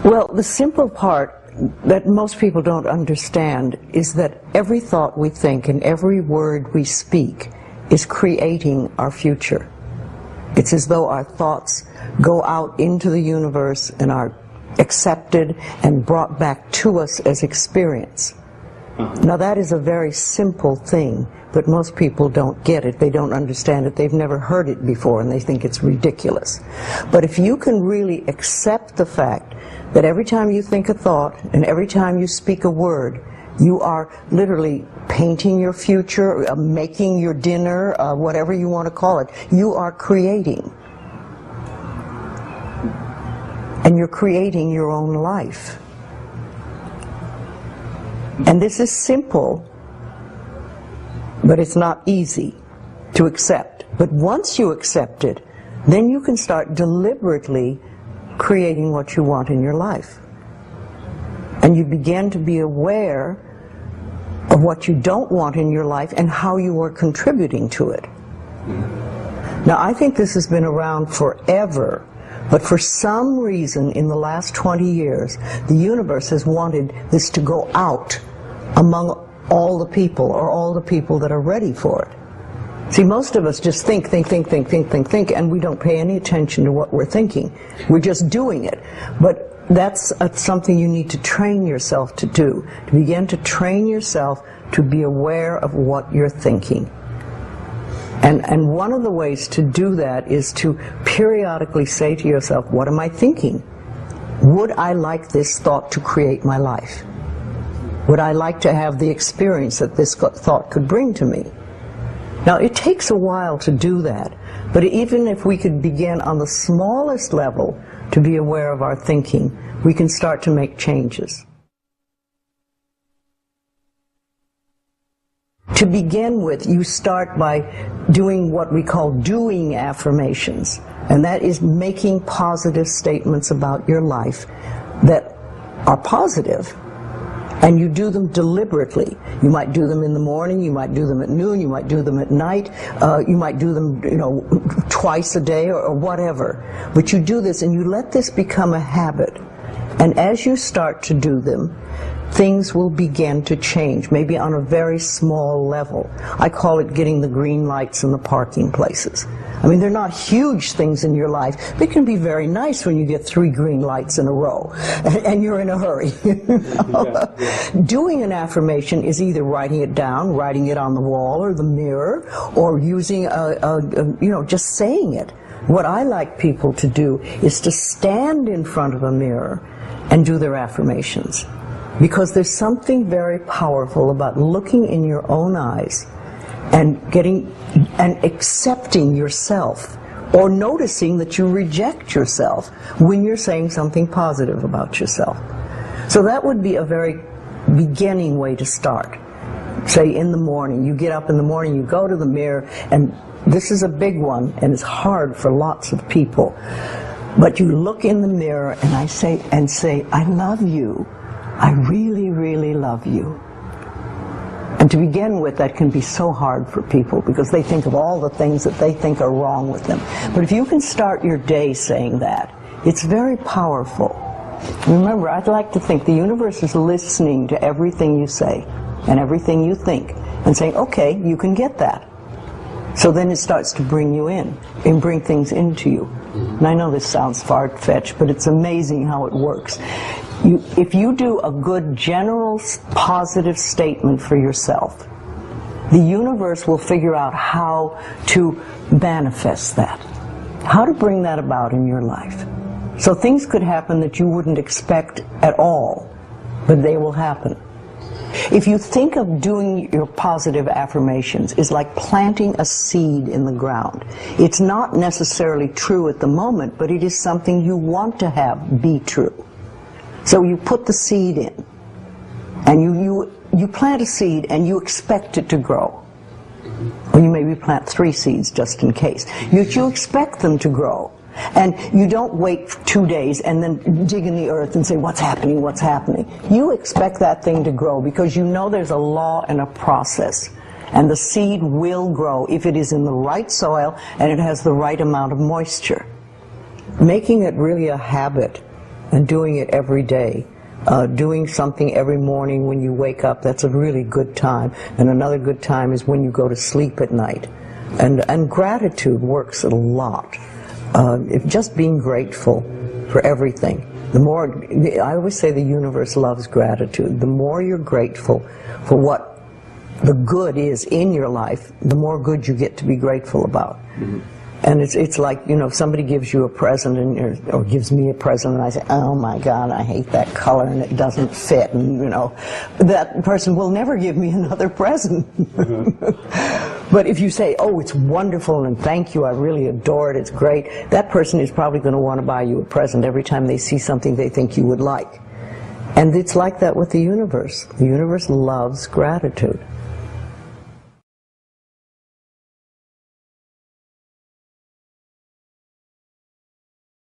Well, the simple part that most people don't understand is that every thought we think and every word we speak is creating our future. It's as though our thoughts go out into the universe and are accepted and brought back to us as experience. Now that is a very simple thing, but most people don't get it. They don't understand it. They've never heard it before and they think it's ridiculous. But if you can really accept the fact that every time you think a thought and every time you speak a word, you are literally painting your future, making your dinner, whatever you want to call it. You are creating. And you're creating your own life. And this is simple, but it's not easy to accept. But once you accept it, then you can start deliberately creating what you want in your life. And you begin to be aware of what you don't want in your life and how you are contributing to it. Now, I think this has been around forever, but for some reason in the last 20 years, the universe has wanted this to go out among all the people, or all the people that are ready for it. See, most of us just think, and we don't pay any attention to what we're thinking. We're just doing it. But that's something you need to train yourself to do, to begin to train yourself to be aware of what you're thinking. And one of the ways to do that is to periodically say to yourself, what am I thinking? Would I like this thought to create my life? Would I like to have the experience that this thought could bring to me? Now, it takes a while to do that, but even if we could begin on the smallest level to be aware of our thinking, we can start to make changes. To begin with, you start by doing what we call doing affirmations, and that is making positive statements about your life that are positive. And you do them deliberately. You might do them in the morning, you might do them at noon, you might do them at night, you might do them, twice a day or whatever. But you do this and you let this become a habit. And as you start to do them, things will begin to change, maybe on a very small level. I call it getting the green lights in the parking places. I mean, they're not huge things in your life, but it can be very nice when you get 3 green lights in a row and you're in a hurry. Doing an affirmation is either writing it down, writing it on the wall or the mirror, or using just saying it. What I like people to do is to stand in front of a mirror and do their affirmations. Because there's something very powerful about looking in your own eyes and accepting yourself, or noticing that you reject yourself when you're saying something positive about yourself. So that would be a very beginning way to start. Say in the morning, you get up in the morning, you go to the mirror, and this is a big one and it's hard for lots of people. But you look in the mirror and I say, I love you. I really, really love you. And to begin with, that can be so hard for people because they think of all the things that they think are wrong with them. But if you can start your day saying that, it's very powerful. Remember, I'd like to think the universe is listening to everything you say and everything you think and saying, okay, you can get that. So then it starts to bring you in and bring things into you. And I know this sounds far-fetched, but it's amazing how it works. If you do a good general positive statement for yourself, the universe will figure out how to manifest that, how to bring that about in your life. So things could happen that you wouldn't expect at all, but they will happen. If you think of doing your positive affirmations is like planting a seed in the ground. It's not necessarily true at the moment, but it is something you want to have be true. So you put the seed in, and you plant a seed and you expect it to grow. Or you maybe plant 3 seeds just in case. You expect them to grow. And you don't wait 2 days and then dig in the earth and say, what's happening, what's happening? You expect that thing to grow because you know there's a law and a process. And the seed will grow if it is in the right soil and it has the right amount of moisture. Making it really a habit and doing it every day. Doing something every morning when you wake up, that's a really good time. And another good time is when you go to sleep at night. And gratitude works a lot. Just being grateful for everything. The more, I always say the universe loves gratitude. The more you're grateful for what the good is in your life, the more good you get to be grateful about. Mm-hmm. And it's like, you know, if somebody gives you a present or gives me a present and I say, oh my God, I hate that color and it doesn't fit, and you know, that person will never give me another present. Mm-hmm. But if you say, oh, it's wonderful and thank you, I really adore it, it's great, that person is probably going to want to buy you a present every time they see something they think you would like. And it's like that with the universe. The universe loves gratitude.